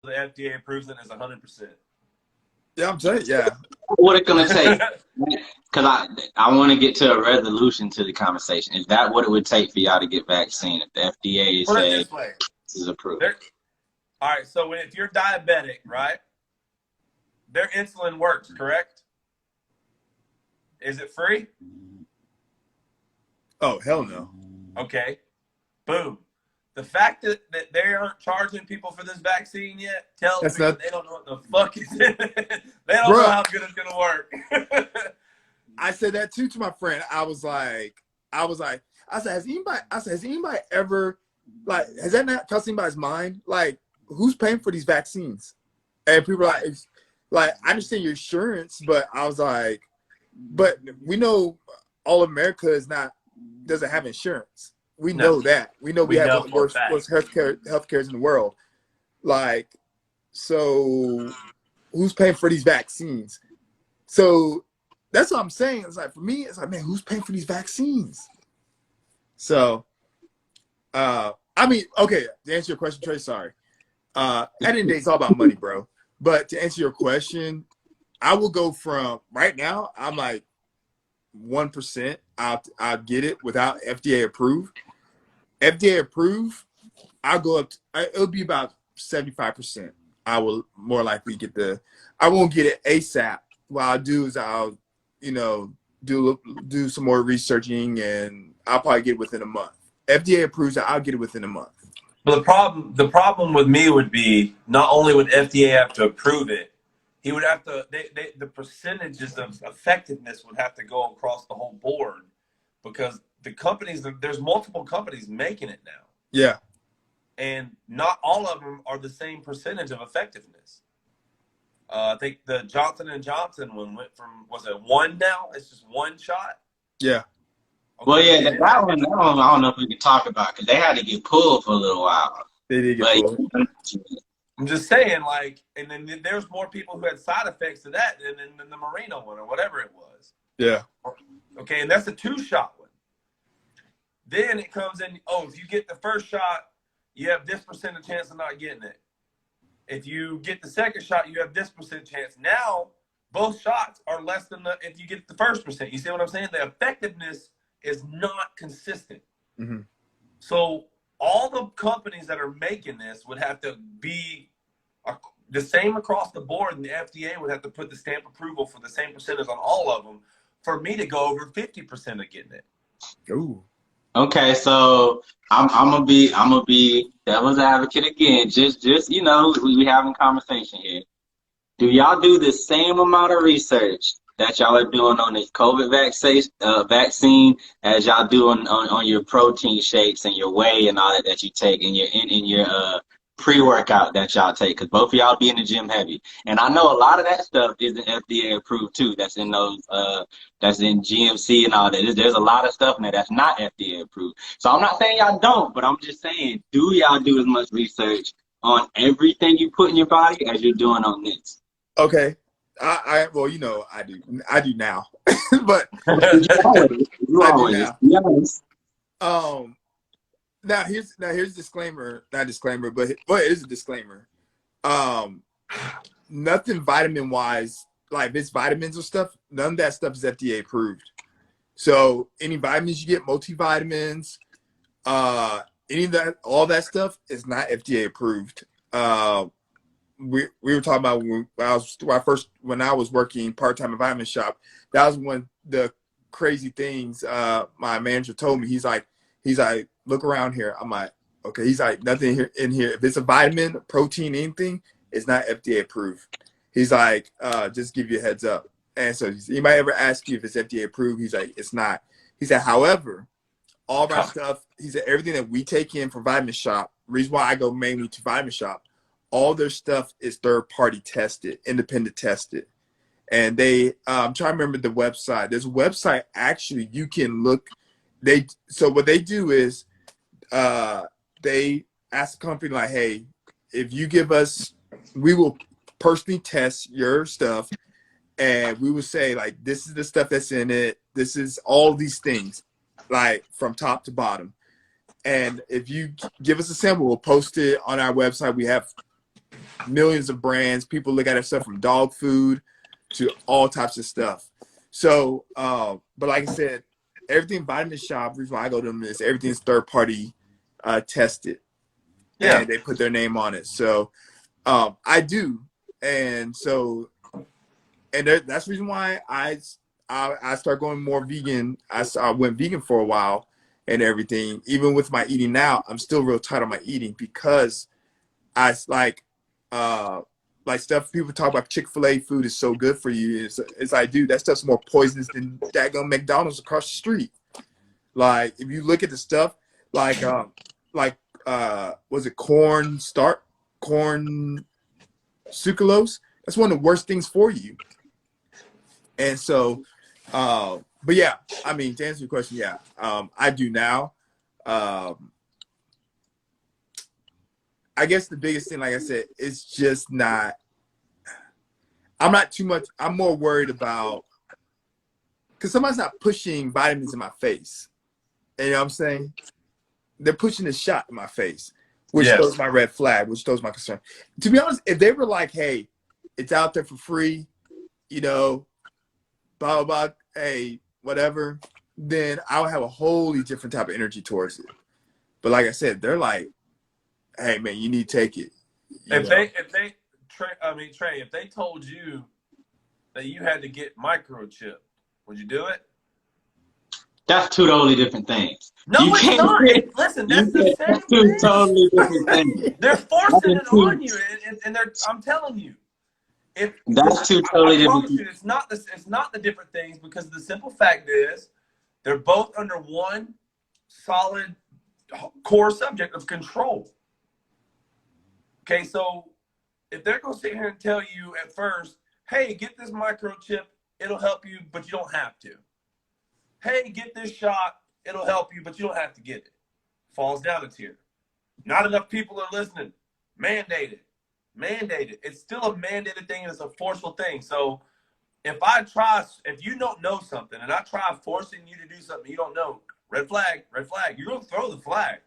the FDA approves it as 100%. Yeah, I'm saying, yeah. What it's gonna take? Because I want to get to a resolution to the conversation. Is that what it would take for y'all to get vaccine if the FDA Put it said this way. this is approved? All right, so if you're diabetic, right, their insulin works, correct? Is it free? Oh, hell no. Okay. Boom. The fact that they aren't charging people for this vaccine yet tells me that they don't know what the fuck is in it. They don't know how good it's going to work. I said that too to my friend. I said, has anybody ever, like, has that not crossed anybody's mind? Like, who's paying for these vaccines? And people are like, I understand your insurance, but I was like, but we know all America doesn't have insurance. We know that. We know we have one of the worst healthcares in the world. Like, so who's paying for these vaccines? So that's what I'm saying. It's like, for me, it's like, man, who's paying for these vaccines? So, I mean, okay, to answer your question, Trey, sorry. At the end of the day, it's all about money, bro. But to answer your question, I will go from right now, I'm like 1%. I'll get it without FDA approved. FDA approved, I'll go up it'll be about 75%. I will more likely I won't get it ASAP. What I'll do is I'll, do some more researching, and I'll probably get it within a month. FDA approves it, I'll get it within a month. But the problem with me would be, not only would FDA have to approve it, he would have to, the percentages of effectiveness would have to go across the whole board, because the companies, there's multiple companies making it now. Yeah. And not all of them are the same percentage of effectiveness. I think the Johnson & Johnson one went from, was it 1 now? It's just 1 shot? Yeah. Okay. Well, yeah, that one, I don't know if we can talk about, because they had to get pulled for a little while. They did get pulled. I'm just saying, like, and then there's more people who had side effects to that than the Marino one or whatever it was. Yeah. Okay, and that's a 2-shot one. Then it comes in, if you get the first shot, you have this % chance of not getting it. If you get the second shot, you have this % chance. Now, both shots are less than if you get the first %. You see what I'm saying? The effectiveness is not consistent. Mm-hmm. So all the companies that are making this would have to be the same across the board, and the FDA would have to put the stamp approval for the same percentage on all of them for me to go over 50% of getting it. Ooh. Okay, so I'm gonna be devil's advocate again. Just we having conversation here. Do y'all do the same amount of research that y'all are doing on this COVID vaccine as y'all do on your protein shakes and your whey and all that you take in your pre-workout that y'all take? Because both of y'all be in the gym heavy, and I know a lot of that stuff isn't FDA approved too. That's in those that's in GMC and all that. There's a lot of stuff in there that's not FDA approved. So I'm not saying y'all don't, but I'm just saying, do y'all do as much research on everything you put in your body as you're doing on this? Okay. I do now. But you always. Yes. Now here's disclaimer, not disclaimer, but it is a disclaimer. Nothing vitamin wise, like this vitamins or stuff, none of that stuff is FDA approved. So any vitamins you get, multivitamins, any of that, all that stuff is not FDA approved. We were talking about when I was working part-time in vitamin shop. That was one of the crazy things my manager told me. He's like, look around here. I'm like, okay. He's like, nothing here in here. If it's a vitamin, protein, anything, it's not FDA approved. He's like, just give you a heads up. And so anybody ever ask you if it's FDA approved, he's like, it's not. He said, however, all of our stuff, he said, everything that we take in from Vitamin Shop, reason why I go mainly to Vitamin Shop, all their stuff is third-party tested, independent tested. And I'm trying to remember the website. There's a website, actually, you can look. So what they do is they ask the company, like, hey, if you give us, we will personally test your stuff, and we will say, like, this is the stuff that's in it. This is all these things, like, from top to bottom. And if you give us a sample, we'll post it on our website. We have millions of brands. People look at stuff from dog food to all types of stuff. So, but like I said, everything Vitamin Shop, the reason why I go to them is everything's third party tested, and they put their name on it. So I do, and so that's the reason why I start going more vegan. I went vegan for a while and everything. Even with my eating now, I'm still real tight on my eating because I like stuff people talk about. Chick-fil-A food is so good for you. It's like, dude, that stuff's more poisonous than daggone McDonald's across the street. Like, if you look at the stuff, was it corn sucralose? That's one of the worst things for you. And so, but yeah, I mean, to answer your question, yeah, I do now. I guess the biggest thing, like I said, is just not, I'm more worried about, because somebody's not pushing vitamins in my face. And you know what I'm saying? They're pushing a shot in my face, which throws my red flag, which throws my concern. To be honest, if they were like, hey, it's out there for free, you know, blah, blah, blah, hey, whatever, then I would have a wholly different type of energy towards it. But like I said, they're like, hey man, you need to take it. Trey, if they told you that you had to get microchipped, would you do it? That's two totally different things. No, it's not. Listen, that's the same That's two thing. totally different things. They're forcing it on you, and I'm telling you, that's two totally different things. It's not the different things, because the simple fact is they're both under one solid core subject of control. Okay, so if they're going to sit here and tell you at first, hey, get this microchip, it'll help you, but you don't have to. Hey, get this shot, it'll help you, but you don't have to get it. Falls down a tier. Not enough people are listening. Mandated. It's still a mandated thing, and it's a forceful thing. So if you don't know something, and I try forcing you to do something you don't know, red flag, you're going to throw the flag.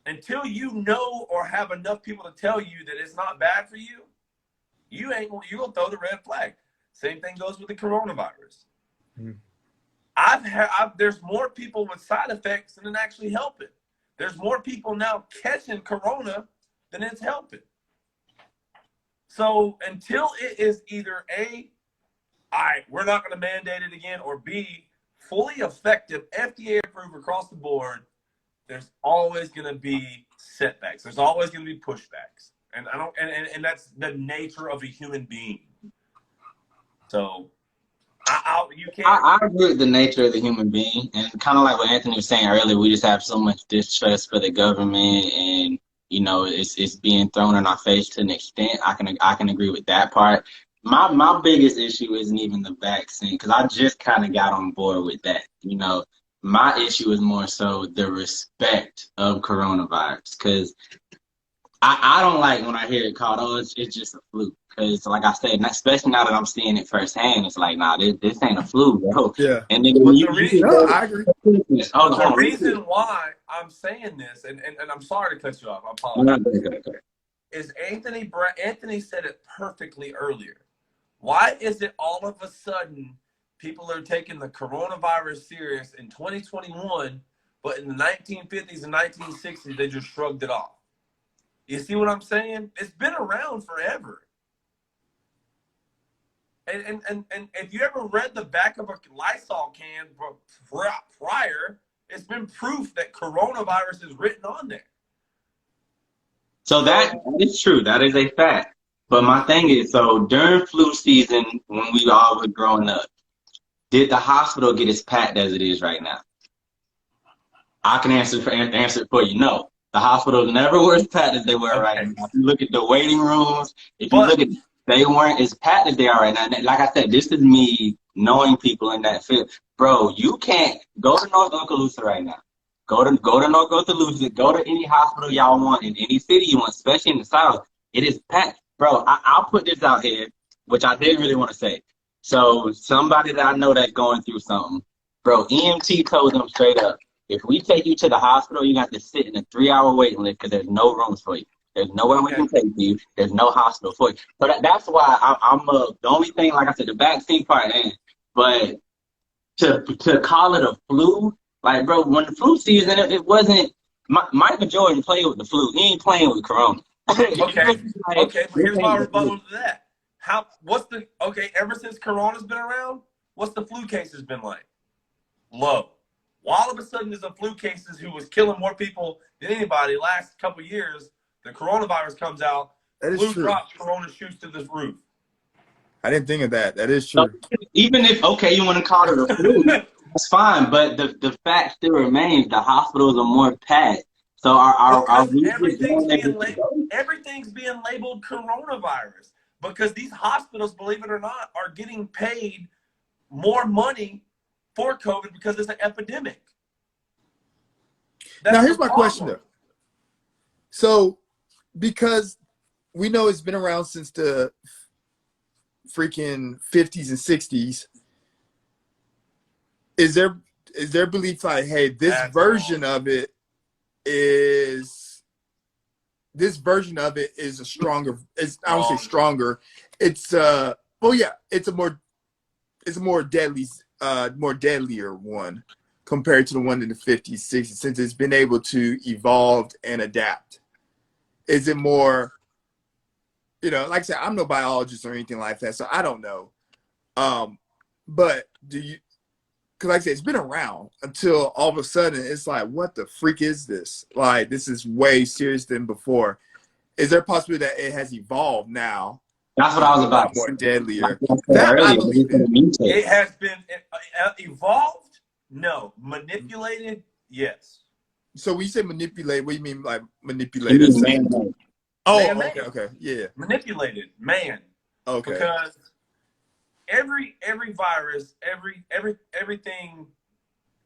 Until you know or have enough people to tell you that it's not bad for you, you're going to throw the red flag. Same thing goes with the coronavirus. There's more people with side effects than actually helping. There's more people now catching corona than it's helping. So until it is either A, all right, we're not going to mandate it again, or B, fully effective, FDA approved across the board, there's always going to be setbacks. There's always going to be pushbacks, and that's the nature of a human being. So, I agree with the nature of the human being, and kind of like what Anthony was saying earlier, we just have so much distrust for the government, and you know, it's being thrown in our face to an extent. I can agree with that part. My biggest issue isn't even the vaccine, because I just kind of got on board with that. You know, my issue is more so the respect of coronavirus, because I don't like when I hear it called, oh, it's just a fluke. Because like I said, especially now that I'm seeing it firsthand, it's like, nah, this ain't a flu, bro. Yeah. And then I agree. The reason why I'm saying this, and I'm sorry to cut you off, I apologize, is Anthony said it perfectly earlier. Why is it all of a sudden people are taking the coronavirus serious in 2021, but in the 1950s and 1960s, they just shrugged it off? You see what I'm saying? It's been around forever. And if you ever read the back of a Lysol can prior, it's been proof that coronavirus is written on there. So that is true. That is a fact. But my thing is, so during flu season, when we all were growing up, did the hospital get as packed as it is right now? I can answer it for you. No. The hospitals never were as packed as they were right now. If you look at the waiting rooms, they weren't as packed as they are right now. And like I said, this is me knowing people in that field. Bro, you can't go to North Okaloosa right now. Go to North Okaloosa. Go to any hospital y'all want in any city you want, especially in the South. It is packed. Bro, I'll put this out here, which I didn't really want to say. So somebody that I know that's going through something, bro, EMT told them straight up, if we take you to the hospital, you got to sit in a 3-hour waiting list because there's no rooms for you. There's nowhere we can take you. There's no hospital for you. So that's why the only thing, like I said, the vaccine part, but to call it a flu, like, bro, when the flu season, it wasn't. Michael Jordan played with the flu. He ain't playing with Corona. Okay, but here's my rebuttal to that. Ever since Corona's been around, what's the flu cases been like? Low. Well, all of a sudden, there's a flu cases who was killing more people than anybody last couple of years. The coronavirus comes out, That is flu true. drops, Corona shoots to the roof. I didn't think of that. That is true. So even if, you want to call it a flu, that's fine. But the fact still remains, the hospitals are more packed. So our everything's being labeled coronavirus because these hospitals, believe it or not, are getting paid more money for COVID because it's an epidemic. Now, here's my question, though. So, because we know it's been around since the freaking 50s and 60s, is there belief like, hey, this version of it is a stronger, I don't say stronger, it's it's a more deadlier one compared to the one in the 50s, 60s, since it's been able to evolve and adapt. Is it more, like I said, I'm no biologist or anything like that, so I don't know. But because like I said, it's been around until all of a sudden it's like, what the freak is this? Like, this is way serious than before. Is there a possibility that it has evolved now? That's what I was about to say. More deadlier. It has been evolved? No. Manipulated? Yes. So when you say manipulate, what do you mean like manipulated? Okay, yeah. Manipulated, man. Okay. Because every virus, everything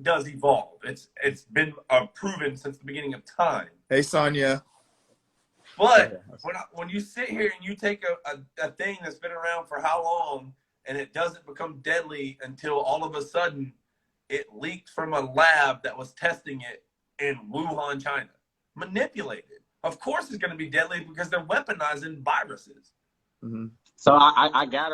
does evolve. It's been proven since the beginning of time. Hey, Sonia. But when you sit here and you take a thing that's been around for how long and it doesn't become deadly until all of a sudden it leaked from a lab that was testing it in Wuhan, China. Manipulated. Of course it's going to be deadly because they're weaponizing viruses. Mm-hmm. So I got